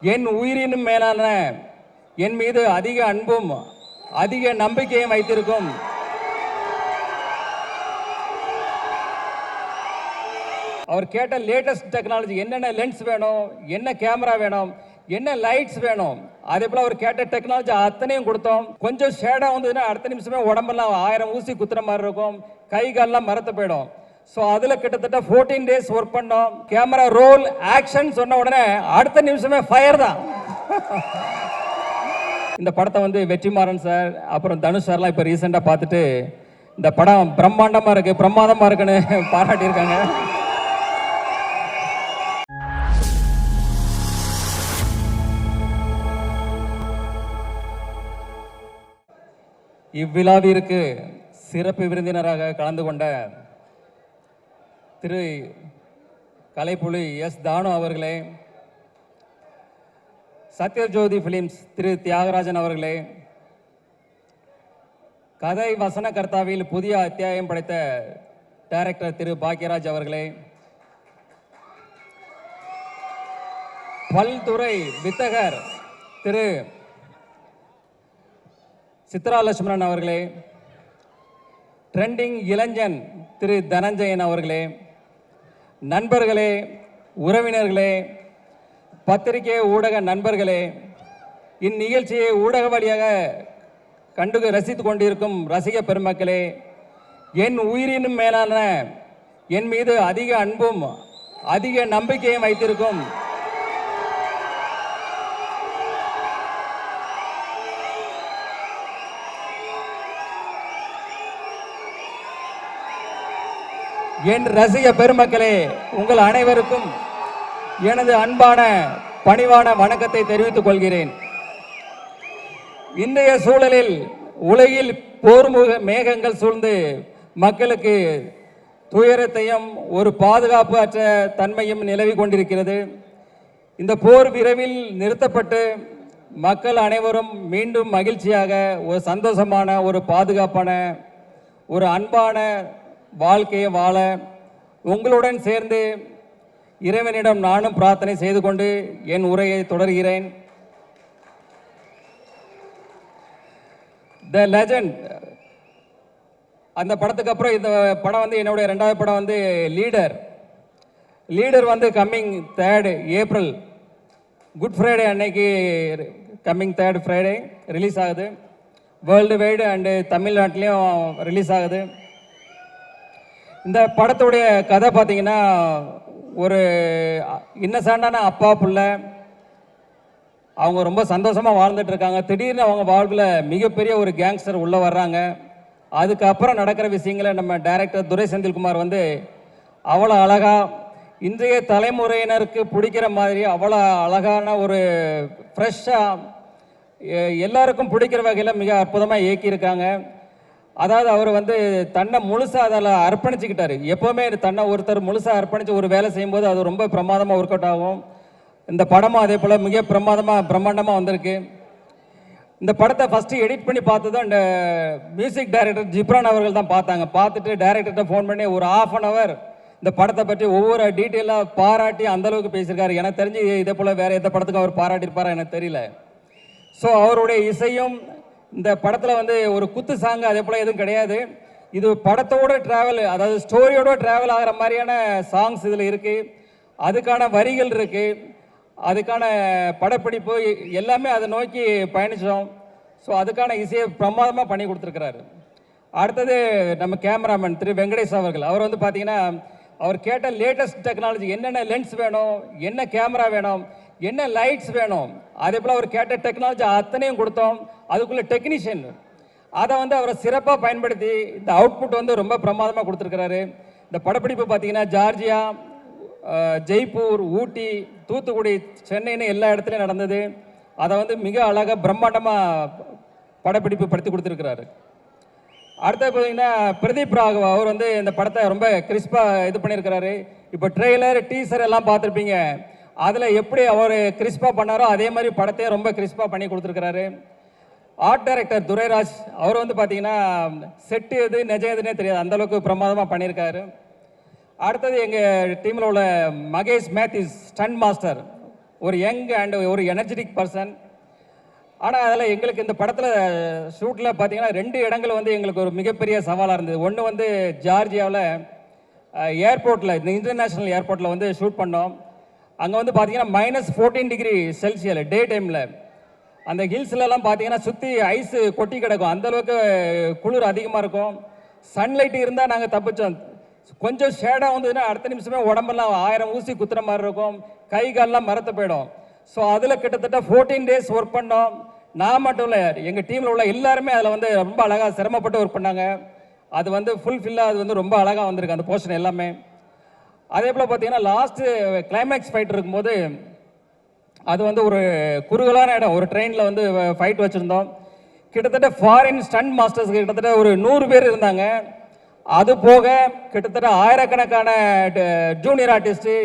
என் உயிரினும் மேலான என் மீது அதிக அன்பும் அதிக நம்பிக்கையும் வைத்திருக்கும் அவர் கேட்ட லேட்டஸ்ட் டெக்னாலஜி என்னென்ன லென்ஸ் வேணும், என்ன கேமரா வேணும், என்ன லைட்ஸ் வேணும், அதே போல அவர் கேட்ட டெக்னாலஜி அத்தனையும் கொடுத்தோம். கொஞ்சம் ஷேடாக வந்ததுன்னா அடுத்த நிமிஷமே உடம்பெல்லாம் 1000 ஊசி குத்துற மாதிரி இருக்கும், கை காலெல்லாம் மரத்து போயிடும். ஸோ அதில் கிட்டத்தட்ட 14 days ஒர்க் பண்ணோம். கேமரா ரோல் ஆக்ஷன் சொன்ன உடனே அடுத்த நிமிஷமே ஃபயர் தான். இந்த படத்தை வந்து வெற்றிமாறன் சார் அப்புறம் தனுஷ் சார்லாம் இப்போ ரீசெண்டாக பார்த்துட்டு இந்த படம் பிரம்மாண்டமாக இருக்கு, பிரமாதமாக இருக்குன்னு பாராட்டியிருக்காங்க. இவ்விழாவிற்கு சிறப்பு விருந்தினராக கலந்து கொண்ட திரு கலைப்புலி எஸ் தானு அவர்களே, சத்யஜோதி பிலிம்ஸ் திரு தியாகராஜன் அவர்களே, கதை வசனகர்த்தாவில் புதிய அத்தியாயம் படைத்த டைரக்டர் திரு பாக்யராஜ் அவர்களே, பல்துறை வித்தகர் திரு சித்ரா லட்சுமணன் அவர்களே, ட்ரெண்டிங் இளைஞன் திரு தனஞ்சயன் அவர்களே, நண்பர்களே, உறவினர்களே, பத்திரிகை ஊடக நண்பர்களே, இந்நிகழ்ச்சியை ஊடக வழியாக கண்டு ரசித்து கொண்டிருக்கும் ரசிக பெருமக்களே, என் உயிரினும் மேலான என் மீது அதிக அன்பும் அதிக நம்பிக்கையும் வைத்திருக்கும் என் ரசிக பெருமக்களே, உங்கள் அனைவருக்கும் எனது அன்பான பணிவான வணக்கத்தை தெரிவித்துக் கொள்கிறேன். இன்றைய சூழலில் உலகில் போர் மேகங்கள் சூழ்ந்து மக்களுக்கு துயரத்தையும் ஒரு பாதுகாப்பு அற்ற தன்மையும் நிலவி கொண்டிருக்கிறது. இந்த போர் விரைவில் நிறுத்தப்பட்டு மக்கள் அனைவரும் மீண்டும் மகிழ்ச்சியாக ஒரு சந்தோஷமான ஒரு பாதுகாப்பான ஒரு அன்பான வாழ்க்கையை வாழ உங்களுடன் சேர்ந்து இறைவனிடம் நானும் பிரார்த்தனை செய்து கொண்டு என் உரையை தொடர்கிறேன். த லெஜண்ட் அந்த படத்துக்கு அப்புறம் இந்த படம் வந்து என்னுடைய 2வது படம் வந்து லீடர் வந்து coming 3rd April good Friday அன்னைக்கு கம்மிங் 3rd Friday ரிலீஸ் ஆகுது. வேர்ல்டு வைடு அண்டு தமிழ்நாட்டிலையும் ரிலீஸ் ஆகுது. இந்த படத்துடைய கதை பார்த்தீங்கன்னா ஒரு இன்னசென்டான அப்பா பிள்ளை, அவங்க ரொம்ப சந்தோஷமாக வாழ்ந்துட்டு இருக்காங்க. திடீர்னு அவங்க வாழ்வில் மிகப்பெரிய ஒரு கேங்ஸ்டர் உள்ளே வர்றாங்க. அதுக்கப்புறம் நடக்கிற விஷயங்களை நம்ம டைரக்டர் துரை செந்தில்குமார் வந்து அவ்வளோ அழகாக இன்றைய தலைமுறையினருக்கு பிடிக்கிற மாதிரி அவ்வளோ அழகான ஒரு ஃப்ரெஷ்ஷாக எல்லாருக்கும் பிடிக்கிற வகையில் மிக அற்புதமாக இயக்கியிருக்காங்க. அதாவது அவர் வந்து தன்னை முழுசாக அதில் அர்ப்பணிச்சுக்கிட்டாரு. எப்போவுமே தன்னை ஒருத்தர் முழுசாக அர்ப்பணித்து ஒரு வேலை செய்யும்போது அது ரொம்ப பிரமாதமாக ஒர்க் அவுட் ஆகும். இந்த படமும் அதே போல் மிக பிரம்மாண்டமாக வந்திருக்கு. இந்த படத்தை ஃபஸ்ட்டு எடிட் பண்ணி பார்த்ததும் இந்த மியூசிக் டைரக்டர் ஜிப்ரான் அவர்கள் தான் பார்த்தாங்க. பார்த்துட்டு டைரக்டர்கிட்ட ஃபோன் பண்ணி ஒரு 1/2 hour இந்த படத்தை பற்றி ஒவ்வொரு டீட்டெயிலாக பாராட்டி அந்தளவுக்கு பேசியிருக்காரு. எனக்கு தெரிஞ்சு இதே போல் வேறு எந்த படத்துக்கும் அவர் பாராட்டியிருப்பாரா எனக்கு தெரியல. ஸோ அவருடைய இசையும் இந்த படத்தில் வந்து ஒரு குத்து சாங் அதே போல் எதுவும் கிடையாது. இது படத்தோட ட்ராவல், அதாவது ஸ்டோரியோட ட்ராவல் ஆகிற மாதிரியான சாங்ஸ் இதில் இருக்குது. அதுக்கான வரிகள் இருக்குது, அதுக்கான படப்பிடிப்பு எல்லாமே அதை நோக்கி பயணித்தோம். ஸோ அதுக்கான இசையை பிரமாதமாக பண்ணி கொடுத்துருக்கிறாரு. அடுத்தது நம்ம கேமராமேன் திரு வெங்கடேஷ் அவர்கள். அவர் வந்து பார்த்தீங்கன்னா அவர் கேட்ட லேட்டஸ்ட் டெக்னாலஜி என்னென்ன லென்ஸ் வேணும், என்ன கேமரா வேணும், என்ன லைட்ஸ் வேணும், அதே போல் அவர் கேட்ட டெக்னாலஜி அத்தனையும் கொடுத்தோம். அதுக்குள்ள டெக்னீஷியன் அதை வந்து அவரை சிறப்பாக பயன்படுத்தி இந்த அவுட்புட் வந்து ரொம்ப பிரமாதமாக கொடுத்துருக்கிறாரு. இந்த படப்பிடிப்பு பார்த்தீங்கன்னா ஜார்ஜியா, ஜெய்ப்பூர், ஊட்டி, தூத்துக்குடி, சென்னைன்னு எல்லா இடத்துலையும் நடந்தது. அதை வந்து மிக அழகாக பிரம்மாண்டமாக படப்பிடிப்பு படுத்தி கொடுத்துருக்கிறாரு. அடுத்தது பார்த்தீங்கன்னா பிரதீப் ராகவ் அவர் வந்து இந்த படத்தை ரொம்ப கிறிஸ்பாக இது பண்ணியிருக்கிறாரு. இப்போ ட்ரெய்லர் டீசர் எல்லாம் பார்த்துருப்பீங்க. அதில் எப்படி அவர் கிறிஸ்பாக பண்ணாரோ அதே மாதிரி படத்தையே ரொம்ப கிறிஸ்பாக பண்ணி கொடுத்துருக்கிறாரு. ஆர்ட் டைரக்டர் துரைராஜ் அவர் வந்து பார்த்தீங்கன்னா செட்டு எது நிஜம் எதுனே தெரியாது, அந்தளவுக்கு பிரமாதமாக பண்ணியிருக்காரு. அடுத்தது எங்கள் டீமில் உள்ள மகேஷ் மேத்யூஸ் ஸ்டண்ட் மாஸ்டர் ஒரு யங் அண்ட் ஒரு எனர்ஜெட்டிக் பர்சன். ஆனால் அதில் எங்களுக்கு இந்த படத்தில் ஷூட்டில் பார்த்தீங்கன்னா 2 இடங்கள் வந்து எங்களுக்கு ஒரு மிகப்பெரிய சவாலாக இருந்தது. ஒன்று வந்து ஜார்ஜியாவில் ஏர்போர்ட்டில், இந்த இன்டர்நேஷ்னல் ஏர்போர்ட்டில் வந்து ஷூட் பண்ணோம். அங்கே வந்து பார்த்தீங்கன்னா -14 டிகிரி செல்சியல் டே டைமில். அந்த ஹில்ஸ்லலாம் பார்த்தீங்கன்னா சுற்றி ஐஸு கொட்டி கிடக்கும், அந்தளவுக்கு குளிர் அதிகமாக இருக்கும். சன்லைட் இருந்தால் நாங்கள் தப்பிச்சோம். கொஞ்சம் ஷேடாக வந்ததுன்னா அடுத்த நிமிஷமே உடம்பெல்லாம் 1000 ஊசி குத்துற மாதிரி இருக்கும், கை கால்லாம் மரத்து போயிடும். ஸோ அதில் கிட்டத்தட்ட 14 டேஸ் ஒர்க் பண்ணோம். நான் மட்டும் இல்லை, எங்கள் டீமில் உள்ள எல்லாருமே அதில் வந்து ரொம்ப அழகாக சிரமப்பட்டு ஒர்க் பண்ணாங்க. அது வந்து ஃபுல்ஃபில்லாக அது வந்து ரொம்ப அழகாக வந்திருக்கு அந்த போர்ஷன் எல்லாமே. அதே போல் பார்த்தீங்கன்னா லாஸ்ட்டு கிளைமேக்ஸ் ஃபைட் இருக்கும்போது அது வந்து ஒரு குறுகலான இடம், ஒரு ட்ரெயினில் வந்து ஃபைட் வச்சுருந்தோம். கிட்டத்தட்ட ஃபாரின் ஸ்டண்ட் மாஸ்டர்ஸ்க்கு கிட்டத்தட்ட ஒரு 100 பேர் இருந்தாங்க. அது போக கிட்டத்தட்ட ஆயிரக்கணக்கான ஜூனியர் ஆர்டிஸ்ட்டு,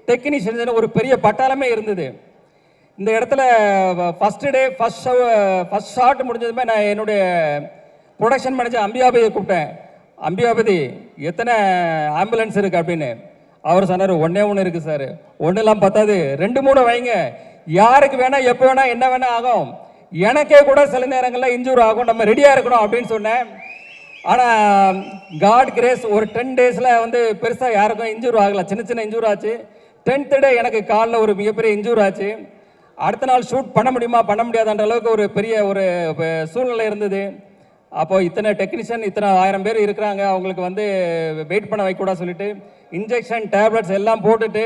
டெக்னீஷியன்ஸ், ஒரு பெரிய பட்டாளமே இருந்தது. இந்த இடத்துல ஃபஸ்ட்டு டே ஃபஸ்ட் ஷாட் முடிஞ்சதுமே நான் என்னுடைய ப்ரொடக்ஷன் மேனேஜர் அம்பியாபதியை கூப்பிட்டேன். அம்பியாபதி, எத்தனை ஆம்புலன்ஸ் இருக்குது அப்படின்னு. அவர் சொன்னார், 1 இருக்குது சார். 1 பத்தாது, 2-3 வைங்க, யாருக்கு வேணால் எப்போ வேணால் என்ன வேணால் ஆகும், எனக்கே கூட சில நேரங்களில் இன்ஜூர் ஆகும், நம்ம ரெடியாக இருக்கணும் அப்படின்னு சொன்னேன். ஆனால் காட் கிரேஸ், ஒரு 10 டேஸில் வந்து பெருசாக யாருக்கும் இன்ஜூர் ஆகலை, சின்ன சின்ன இன்ஜூர் ஆச்சு. 10th டே எனக்கு காலில் ஒரு மிகப்பெரிய இன்ஜூர் ஆச்சு. அடுத்த நாள் ஷூட் பண்ண முடியுமா பண்ண முடியாதுன்ற அளவுக்கு ஒரு பெரிய ஒரு சூழ்நிலை இருந்தது. அப்போது இத்தனை டெக்னீஷியன், இத்தனை 1000 பேர் இருக்கிறாங்க, அவங்களுக்கு வந்து வெயிட் பண்ண வைக்கூடாது சொல்லிட்டு இன்ஜெக்ஷன் டேப்லெட்ஸ் எல்லாம் போட்டுட்டு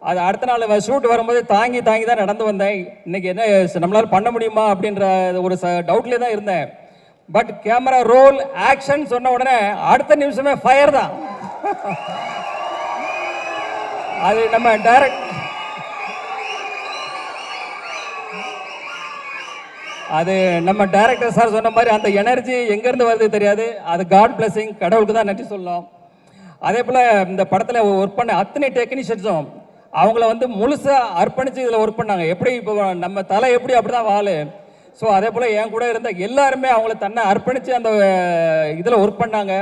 அது அடுத்த நாள் ஷூட் வரும்போது தாங்கி தான் நடந்து வந்தேன். இன்னைக்கு என்ன நம்மளால பண்ண முடியுமா அப்படின்ற ஒரு டவுட்லேயே தான் இருந்தேன். பட் கேமரா ரோல் ஆக்ஷன் சொன்ன உடனே அடுத்த நிமிஷமே ஃபயர் தான். அது நம்ம டைரக்டர் சார் சொன்ன மாதிரி அந்த எனர்ஜி எங்கேருந்து வருது தெரியாது. அது காட் பிளஸிங், கடவுளுக்கு தான் நன்றி சொல்லலாம். அதே போல் இந்த படத்தில் ஒர்க் பண்ண அத்தனை டெக்னீஷியன்ஸும் அவங்கள வந்து முழுசாக அர்ப்பணித்து இதில் ஒர்க் பண்ணாங்க. எப்படி இப்போ நம்ம தலை எப்படி அப்படி தான் வாழு. ஸோ அதே போல் என் கூட இருந்த எல்லாருமே அவங்கள தன்னை அர்ப்பணித்து அந்த இதில் ஒர்க் பண்ணாங்க.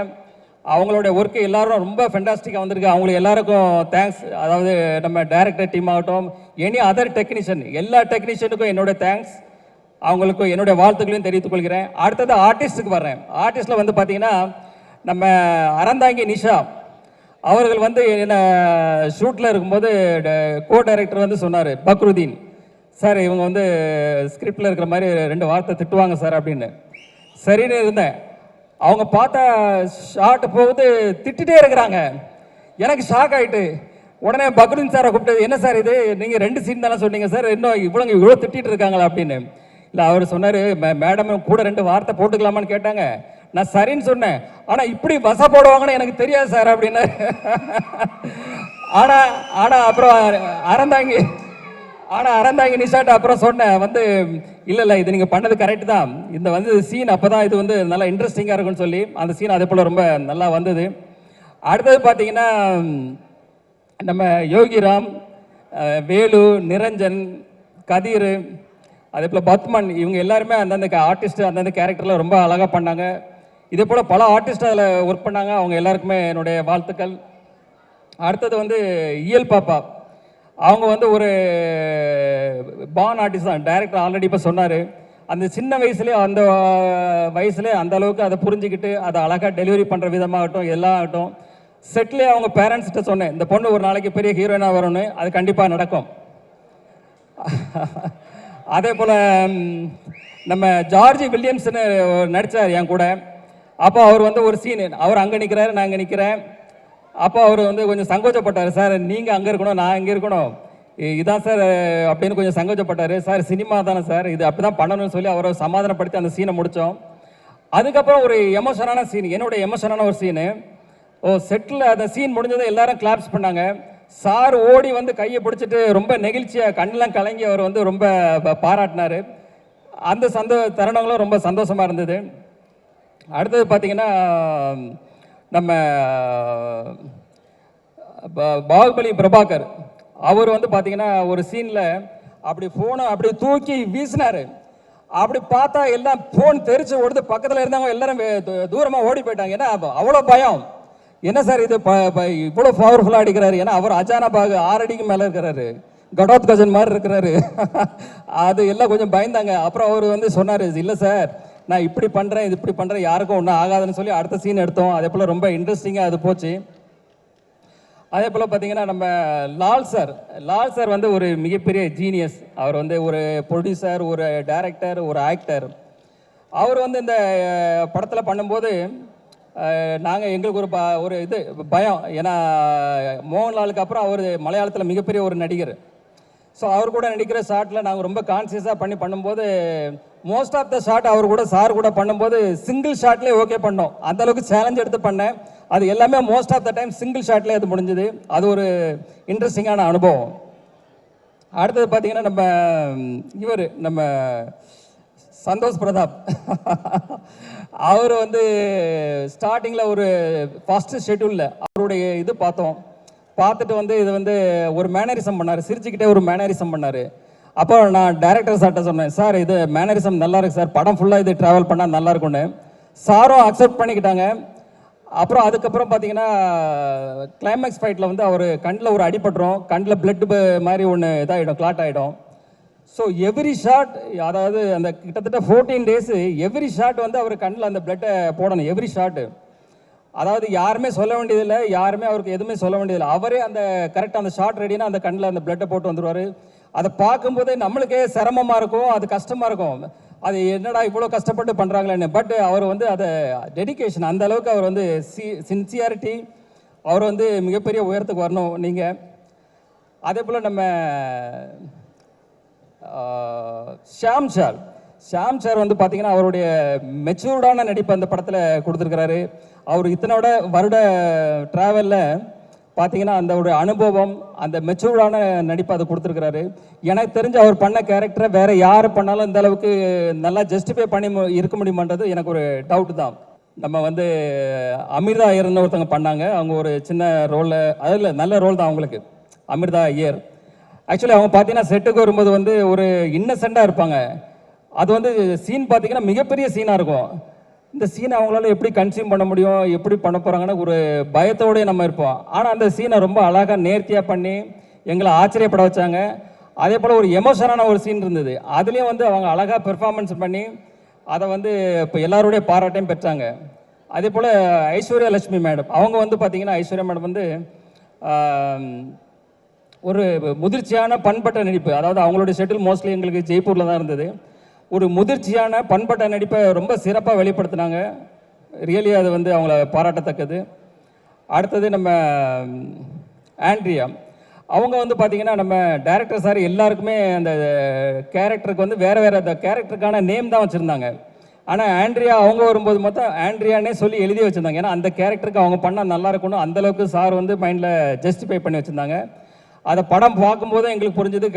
அவங்களோட ஒர்க்கு எல்லாரும் ரொம்ப ஃபென்டாஸ்டிக்காக வந்திருக்கு. அவங்களுக்கு எல்லாருக்கும் தேங்க்ஸ். அதாவது நம்ம டைரக்டர் டீம் ஆகட்டும், எனி அதர் டெக்னீஷியன், எல்லா டெக்னீஷியனுக்கும் என்னோட தேங்க்ஸ். அவங்களுக்கும் என்னுடைய வாழ்த்துக்களையும் தெரிவித்துக் கொள்கிறேன். அடுத்தது ஆர்டிஸ்ட்டுக்கு வர்றேன். ஆர்டிஸ்டில் வந்து பார்த்தீங்கன்னா நம்ம அறந்தாங்கி நிஷா அவர்கள் வந்து என்ன ஷூட்டில் இருக்கும்போது கோ டைரக்டர் வந்து சொன்னார், பக்ருதீன் சார் இவங்க வந்து ஸ்கிரிப்டில் இருக்கிற மாதிரி 2 வார்த்தை திட்டுவாங்க சார் அப்படின்னு. சரின்னு இருந்தேன். அவங்க பார்த்த ஷார்ட் போகுது திட்டிகிட்டே இருக்கிறாங்க. எனக்கு ஷாக் ஆகிட்டு உடனே பக்ருதீன் சாரை கூப்பிட்டு, என்ன சார் இது, நீங்கள் 2 சீன் தானே சொன்னீங்க சார், இன்னும் இவ்வளோ திட்டிகிட்டு இருக்காங்களா அப்படின்னு. இல்லை அவர் சொன்னார், மேடம் கூட 2 வார்த்தை போட்டுக்கலாமான்னு கேட்டாங்க. நான் சரின்னு சொன்னேன். ஆனால் இப்படி வச போடுவாங்கன்னு எனக்கு தெரியாது சார் அப்படின்னு. ஆனால் அப்புறம் அறந்தாங்கி நிஷாட்ட அப்புறம் சொன்னேன் வந்து, இல்லை இது நீங்கள் பண்ணது கரெக்டு தான், இந்த வந்து சீன் அப்போ தான் இது வந்து நல்லா இன்ட்ரெஸ்டிங்காக இருக்குன்னு சொல்லி அந்த சீன் அதே போல் ரொம்ப நல்லா வந்தது. அடுத்தது பார்த்தீங்கன்னா நம்ம யோகிராம், வேலு, நிரஞ்சன், கதிர், அதே போல் பத்மன், இவங்க எல்லாருமே அந்தந்த ஆர்டிஸ்ட்டு அந்தந்த கேரக்டரில் ரொம்ப அழகாக பண்ணாங்க. இதே போல் பல ஆர்டிஸ்ட் அதில் ஒர்க் பண்ணாங்க. அவங்க எல்லாருக்குமே என்னுடைய வாழ்த்துக்கள். அடுத்தது வந்து இயல் பாப்பா, அவங்க வந்து ஒரு பான் ஆர்டிஸ்ட் தான். டைரக்டர் ஆல்ரெடி இப்போ சொன்னார், அந்த சின்ன வயசுலேயே அந்த அளவுக்கு அதை புரிஞ்சுக்கிட்டு அதை அழகாக டெலிவரி பண்ணுற விதமாகட்டும் எல்லாம் ஆகட்டும். செட்லேயே அவங்க பேரண்ட்ஸ்கிட்ட சொன்னேன், இந்த பொண்ணு ஒரு நாளைக்கு பெரிய ஹீரோயினாக வரும்னு. அது கண்டிப்பாக நடக்கும். அதே போல் நம்ம ஜார்ஜி வில்லியம்ஸ்னு நடித்தார் என் கூட. அப்போ அவர் வந்து ஒரு சீன், அவர் அங்கே நிற்கிறாரு, நான் அங்கே நிற்கிறேன். அப்போ அவர் வந்து கொஞ்சம் சங்கோச்சப்பட்டார், சார் நீங்கள் அங்கே இருக்கணும் நான் இங்கே இருக்கணும், இதான் சார் அப்படின்னு கொஞ்சம் சங்கோச்சப்பட்டார். சார் சினிமா தானே சார், இது அப்படி தான் பண்ணணும்னு சொல்லி அவரை சமாதானப்படுத்தி அந்த சீனை முடித்தோம். அதுக்கப்புறம் ஒரு எமோஷனான சீன், என்னோட எமோஷனான ஒரு சீனு. செட்டில் அந்த சீன் முடிஞ்சதை எல்லாரும் கிளாப்ஸ் பண்ணாங்க. சார் ஓடி வந்து கையை பிடிச்சிட்டு ரொம்ப நெகிழ்ச்சியாக கண்ணெலாம் கலங்கி அவர் வந்து ரொம்ப பாராட்டினார். அந்த தருணங்களும் ரொம்ப சந்தோஷமாக இருந்தது. அடுத்தது பார்த்தீங்கன்னா நம்ம பாகுபலி பிரபாகர், அவர் வந்து பார்த்தீங்கன்னா ஒரு சீனில் அப்படி ஃபோனை அப்படி தூக்கி வீசினார். அப்படி பார்த்தா எல்லாம் ஃபோன் தெரிச்சு ஓடுது, பக்கத்தில் இருந்தவங்க எல்லாரும் தூரமாக ஓடி போயிட்டாங்க. ஏன்னா அவ்வளோ பயம். என்ன சார் இது இவ்வளோ பவர்ஃபுல்லாக அடிக்கிறாரு, ஏன்னா அவர் அஜானபாகு 6 அடிக்கு மேலே இருக்கிறாரு. கடோத் கஜன் மாதிரி இருக்கிறாரு. அது எல்லாம் கொஞ்சம் பயந்தாங்க. அப்புறம் அவர் வந்து சொன்னார், இல்லை சார் நான் இப்படி பண்ணுறேன் இது இப்படி பண்ணுறேன் யாருக்கும் ஒன்றும் ஆகாதுன்னு சொல்லி அடுத்த சீன் எடுத்தோம். அதே போல் ரொம்ப இன்ட்ரெஸ்டிங்காக அது போச்சு. அதே போல் பார்த்தீங்கன்னா நம்ம லால் சார் வந்து ஒரு மிகப்பெரிய ஜீனியஸ். அவர் வந்து ஒரு ப்ரொடியூசர், ஒரு டைரக்டர், ஒரு ஆக்டர். அவர் வந்து இந்த படத்தில் பண்ணும்போது நாங்கள் எங்களுக்கு ஒரு இது பயம். ஏன்னா மோகன்லாலுக்கு அப்புறம் அவர் மலையாளத்தில் மிகப்பெரிய ஒரு நடிகர். ஸோ அவர் கூட நடிக்கிற ஷாட்டில் நாங்கள் ரொம்ப கான்சியஸாக பண்ணும்போது மோஸ்ட் ஆஃப் த ஷாட் அவர் கூட சார் கூட பண்ணும்போது சிங்கிள் ஷாட்லேயே ஓகே பண்ணோம். அந்தளவுக்கு சேலஞ்ச் எடுத்து பண்ணேன். அது எல்லாமே most of the time single ஷாட்லேயே அது முடிஞ்சுது. அது ஒரு இன்ட்ரெஸ்டிங்கான அனுபவம். அடுத்தது பார்த்தீங்கன்னா நம்ம சந்தோஷ் பிரதாப். அவர் வந்து ஸ்டார்டிங்கில் ஒரு ஃபஸ்ட்டு ஷெட்யூலில் அவருடைய இது பார்த்துட்டு வந்து இது வந்து ஒரு மேனரிசம் பண்ணார். சிரிச்சுக்கிட்டே ஒரு மேனரிசம் பண்ணார். அப்போ நான் டைரக்டர் சார்கிட்ட சொன்னேன், சார் இது மேனரிசம் நல்லா இருக்கு சார், படம் ஃபுல்லாக இது ட்ராவல் பண்ணால் நல்லா இருக்கும்னு. சாரும் அக்செப்ட் பண்ணிக்கிட்டாங்க. அப்புறம் அதுக்கப்புறம் பார்த்தீங்கன்னா கிளைமேக்ஸ் ஃபைட்டில் வந்து அவர் கண்ணில் ஒரு அடிபட்டுரும், கண்ணில் பிளட் மாதிரி ஒன்று இதாகிடும், கிளாட் ஆகிடும். ஸோ எவ்ரி ஷாட், அதாவது அந்த கிட்டத்தட்ட 14 days எவ்ரி ஷாட் வந்து அவர் கண்ணில் அந்த பிளட்டை போடணும். எவ்ரி ஷாட்டு, அதாவது யாருமே சொல்ல வேண்டியதில்லை, யாருமே அவருக்கு எதுவுமே சொல்ல வேண்டியதில்லை. அவரே அந்த கரெக்டாக அந்த ஷாட் ரெடினா அந்த கண்ணில் அந்த பிளட்டை போட்டு வந்துடுவார். அதை பார்க்கும்போதே நம்மளுக்கே சிரமமாக இருக்கும், அது கஷ்டமாக இருக்கும். அது என்னடா இவ்வளோ கஷ்டப்பட்டு பண்ணுறாங்களேன்னு. பட் அவர் வந்து அதை டெடிக்கேஷன், அந்த அளவுக்கு அவர் வந்து சின்சியாரிட்டி, அவர் வந்து மிகப்பெரிய உயரத்துக்கு வரணும் நீங்கள். அதே போல் நம்ம ஷாம் சார் வந்து பார்த்தீங்கன்னா அவருடைய மெச்சூர்டான நடிப்பு அந்த படத்தில் கொடுத்துருக்கிறாரு. அவர் இத்தனோட வருட ட்ராவலில் பார்த்தீங்கன்னா அந்த ஒரு அனுபவம், அந்த மெச்சூர்டான நடிப்பு அதை கொடுத்துருக்கிறாரு. எனக்கு தெரிஞ்சு அவர் பண்ண கேரக்டரை வேறு யார் பண்ணாலும் இந்த அளவுக்கு நல்லா ஜஸ்டிஃபை பண்ணி இருக்க முடியுமான்றது எனக்கு ஒரு டவுட் தான். நம்ம வந்து அமிர்தா ஐயர்னு ஒருத்தவங்க பண்ணாங்க. அவங்க ஒரு சின்ன ரோலில், அதில் நல்ல ரோல் தான் அவங்களுக்கு, அமிர்தா ஐயர். ஆக்சுவலி அவங்க பார்த்தீங்கன்னா செட்டுக்கு வரும்போது வந்து ஒரு இன்னசென்ட்டாக இருப்பாங்க. அது வந்து சீன் பார்த்தீங்கன்னா மிகப்பெரிய சீனாக இருக்கும். இந்த சீனை அவங்களால எப்படி கன்சியூம் பண்ண முடியும், எப்படி பண்ண போகிறாங்கன்னு ஒரு பயத்தோடய நம்ம இருப்போம். ஆனால் அந்த சீனை ரொம்ப அழகாக நேர்த்தியாக பண்ணி எங்களை ஆச்சரியப்பட வச்சாங்க. அதே போல் ஒரு எமோஷனான ஒரு சீன் இருந்தது. அதுலேயும் வந்து அவங்க அழகாக பெர்ஃபார்மன்ஸ் பண்ணி அதை வந்து இப்போ எல்லாருடைய பாராட்டையும் பெற்றாங்க. அதே போல் ஐஸ்வர்யா லட்சுமி மேடம், அவங்க வந்து பார்த்தீங்கன்னா ஐஸ்வர்யா மேடம் வந்து ஒரு முதிர்ச்சியான பண்பட்ட நடிப்பு, அதாவது அவங்களுடைய ஷெட்டில் மோஸ்ட்லி எங்களுக்கு ஜெய்ப்பூரில் தான் இருந்தது. ஒரு முதிர்ச்சியான பண்பட்ட நடிப்பை ரொம்ப சிறப்பாக வெளிப்படுத்தினாங்க. ரியலி அது வந்து அவங்கள பாராட்டத்தக்கது. அடுத்தது நம்ம ஆண்ட்ரியா, அவங்க வந்து பார்த்திங்கன்னா நம்ம டைரக்டர் சார் எல்லாருக்குமே அந்த கேரக்டருக்கு வந்து வேறு அந்த கேரக்டருக்கான நேம் தான் வச்சுருந்தாங்க. ஆனால் ஆண்ட்ரியா அவங்க வரும்போது மொத்தம் ஆண்ட்ரியானே சொல்லி எழுதி வச்சுருந்தாங்க. ஏன்னா அந்த கேரக்டருக்கு அவங்க பண்ணால் நல்லா இருக்கணும், அந்தளவுக்கு சார் வந்து மைண்டில் ஜஸ்டிஃபை பண்ணி வச்சுருந்தாங்க. அதை படம் பார்க்கும்போது எங்களுக்கு புரிஞ்சது,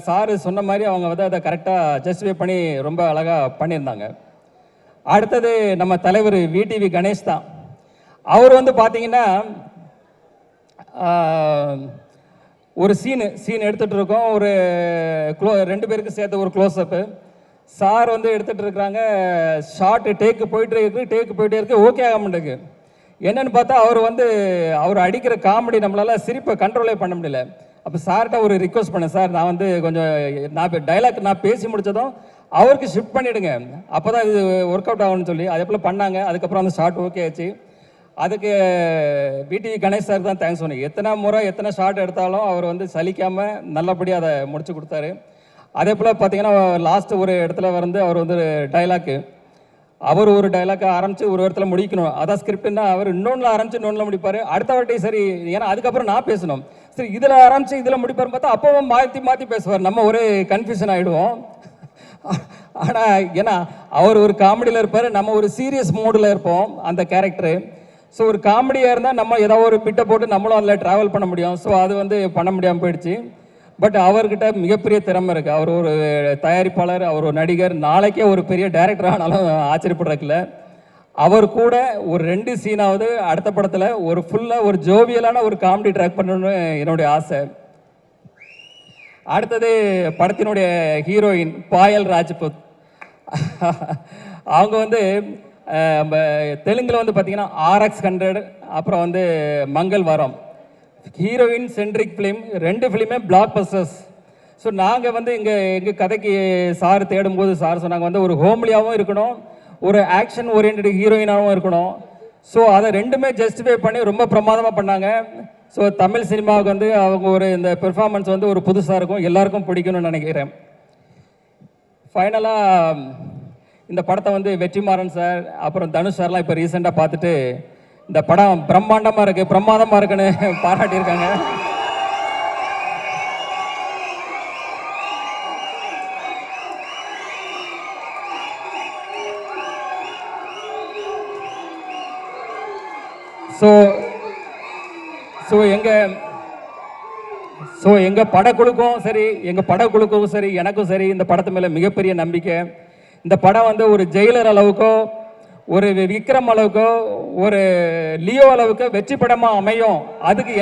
சாரு சொன்ன மாதிரி அவங்க வந்து அதை கரெக்டாக ஜஸ்டிஃபை பண்ணி ரொம்ப அழகாக பண்ணியிருந்தாங்க. அடுத்தது நம்ம தலைவர் விடிவி கணேஷ் தான். அவர் வந்து பார்த்தீங்கன்னா ஒரு சீன் எடுத்துகிட்டு இருக்கோம், ஒரு 2 பேருக்கு சேர்த்து ஒரு க்ளோஸ்அப்பு. சார் வந்து எடுத்துகிட்டு இருக்கிறாங்க, ஷார்ட்டு டேக்கு போயிட்டே இருக்கு, ஓகே ஆக மாட்டேங்குது. என்னன்னு பார்த்தா அவர் அடிக்கிற காமெடி நம்மளால சிரிப்பை கண்ட்ரோலே பண்ண முடியல. அப்போ சார்கிட்ட ஒரு ரிக்வஸ்ட் பண்ணேன், சார் நான் வந்து கொஞ்சம் டைலாக் நான் பேசி முடித்ததும் அவருக்கு ஷிஃப்ட் பண்ணிவிடுங்க, அப்போ தான் இது ஒர்க் அவுட் ஆகும்னு சொல்லி அதே போல் பண்ணாங்க. அதுக்கப்புறம் அந்த ஷார்ட் ஓகே ஆச்சு. அதுக்கு விடிவி கணேஷ் சார் தான் தேங்க்ஸ் சொன்னேன். எத்தனை ஷார்ட் எடுத்தாலும் அவர் வந்து சலிக்காமல் நல்லபடியாக அதை முடிச்சு கொடுத்தாரு. அதே போல் பார்த்தீங்கன்னா லாஸ்ட் ஒரு இடத்துல வந்து அவர் வந்து அவர் ஒரு டைலாக்கை ஆரம்பித்து ஒரு இடத்துல முடிக்கணும், அதான் ஸ்கிரிப்ட்னா அவர் இன்னொன்றில் ஆரம்பித்து இன்னொன்றில் முடிப்பார். அடுத்த வாட்டி சரி, ஏன்னா அதுக்கப்புறம் நான் பேசணும், சரி இதில் ஆரம்பித்து இதில் முடிப்பார் பார்த்தா அப்போவும் மாற்றி பேசுவார், நம்ம ஒரு கன்ஃபியூஷன் ஆகிடுவோம். ஆனால் ஏன்னா அவர் ஒரு காமெடியில் இருப்பார், நம்ம ஒரு சீரியஸ் மூடில் இருப்போம் அந்த கேரக்டரு. ஸோ ஒரு காமெடியாக இருந்தால் நம்ம ஏதாவது ஒரு பிட்டை போட்டு நம்மளும் அதில் ட்ராவல் பண்ண முடியும். ஸோ அது வந்து பண்ண முடியாமல் போயிடுச்சு. பட் அவர்கிட்ட மிகப்பெரிய திறமை இருக்குது. அவர் ஒரு தயாரிப்பாளர், அவர் ஒரு நடிகர், நாளைக்கே ஒரு பெரிய டைரக்டர் ஆனாலும் ஆச்சரியப்படுறதுல. அவர் கூட ஒரு 2 சீனாவது அடுத்த படத்தில் ஒரு ஃபுல்லாக ஒரு ஜோவியலான ஒரு காமெடி ட்ராக் பண்ணணும்னு என்னுடைய ஆசை. அடுத்தது படத்தினுடைய ஹீரோயின் பாயல் ராஜ்புத். அவங்க வந்து தெலுங்கில் வந்து பார்த்தீங்கன்னா RX100, அப்புறம் வந்து Mangal Vaaram, heroine centric film, 2 ஃபிலிமே பிளாக் பஸ்டர்ஸ். ஸோ நாங்கள் வந்து எங்கள் கதைக்கு சார் தேடும்போது சார் சொன்னாங்க வந்து ஒரு ஹோம்லியாகவும் இருக்கணும், ஒரு ஆக்ஷன் ஓரியன்ட் ஹீரோயினாகவும் இருக்கணும். ஸோ அதை ரெண்டுமே ஜஸ்டிஃபை பண்ணி ரொம்ப பிரமாதமாக பண்ணாங்க. ஸோ தமிழ் சினிமாவுக்கு வந்து அவங்க ஒரு இந்த பெர்ஃபார்மன்ஸ் வந்து ஒரு புதுசாக இருக்கும், எல்லாருக்கும் பிடிக்கும்னு நினைக்கிறேன். ஃபைனலாக இந்த படத்தை வந்து வெற்றிமாறன் சார் அப்புறம் தனுஷ் சார்லாம் இப்போ ரீசெண்டாக பார்த்துட்டு இந்த படம் பிரம்மாண்டமாக இருக்குது, பிரமாதமாக இருக்குன்னு பாராட்டியிருக்காங்க. எங்கள் படக்குழுக்கும் சரி எனக்கும் சரி இந்த படத்து மேலே மிகப்பெரிய நம்பிக்கை. இந்த படம் வந்து ஒரு ஜெயிலர் அளவுக்கோ ஒரு விக்ரம் அளவுக்கோ ஒரு லியோ அளவுக்கு வெற்றி படமாக அமையும். அதுக்கு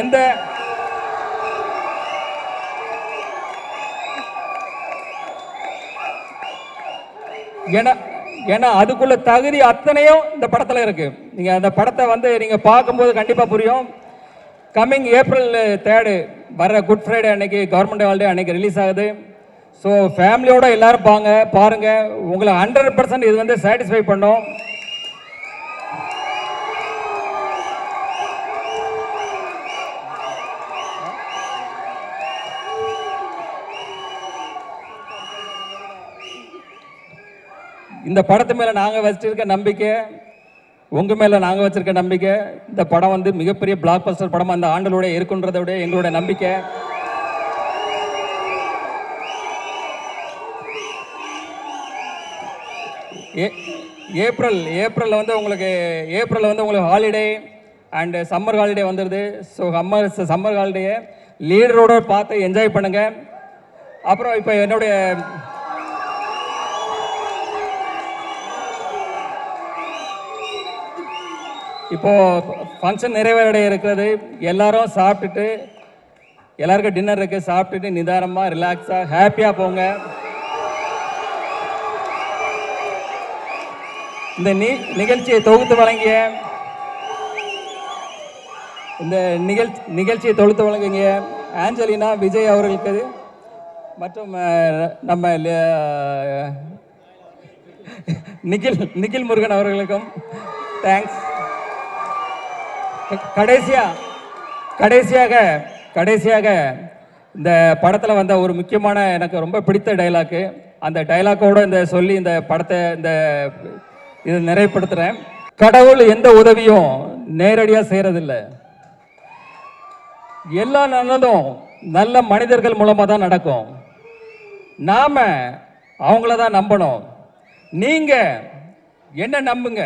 ஏன்னா அதுக்குள்ள தகுதி அத்தனையும் இந்த படத்தில் இருக்கு. நீங்க அந்த படத்தை வந்து நீங்க பார்க்கும்போது கண்டிப்பா புரியும். கம்மிங் April 3 வர குட் ஃப்ரைடே அன்னைக்கு, கவர்மெண்ட் ஹாலிடே அன்னைக்கு ரிலீஸ் ஆகுது. ஸோ ஃபேமிலியோட எல்லாரும் பாருங்க, உங்களை 100% இது வந்து சாட்டிஸ்ஃபை பண்ணும். இந்த படத்து மேலே நாங்கள் வச்சிருக்க நம்பிக்கை, உங்கள் மேலே நாங்கள் வச்சிருக்க நம்பிக்கை, இந்த படம் வந்து மிகப்பெரிய பிளாக் பஸ்டர் படமாக அந்த ஆண்டலோட இருக்குன்றதை விட எங்களோட நம்பிக்கை. ஏப்ரலில் வந்து உங்களுக்கு ஹாலிடே அண்டு சம்மர் ஹாலிடே வந்துடுது. ஸோ சம்மர் ஹாலிடேயை லீடரோட பார்த்து என்ஜாய் பண்ணுங்கள். அப்புறம் இப்போ என்னுடைய இப்போது ஃபங்க்ஷன் நிறைவேறடைய இருக்கிறது. எல்லாரும் சாப்பிட்டுட்டு, எல்லாருக்கும் டின்னர் இருக்குது, சாப்பிட்டுட்டு நிதானமாக ரிலாக்ஸாக ஹாப்பியாக போங்க. இந்த நிகழ்ச்சியை தொகுத்து வழங்கிய ஆஞ்சலினா விஜய் அவர்களுக்கு மற்றும் நம்ம நிகில் முருகன் அவர்களுக்கும் தேங்க்ஸ். கடைசியாக இந்த படத்தில் வந்த ஒரு முக்கியமான எனக்கு ரொம்ப பிடித்த டைலாக்கு, அந்த டைலாக்கோட சொல்லி இந்த படத்தை இதை நிறைவுபடுத்துகிறேன். கடவுள் எந்த உதவியும் நேரடியாக செய்கிறதில்லை, எல்லா நல்லதும் நல்ல மனிதர்கள் மூலமாக தான் நடக்கும். நாம அவங்கள தான் நம்பணும். நீங்கள் என்ன நம்புங்க.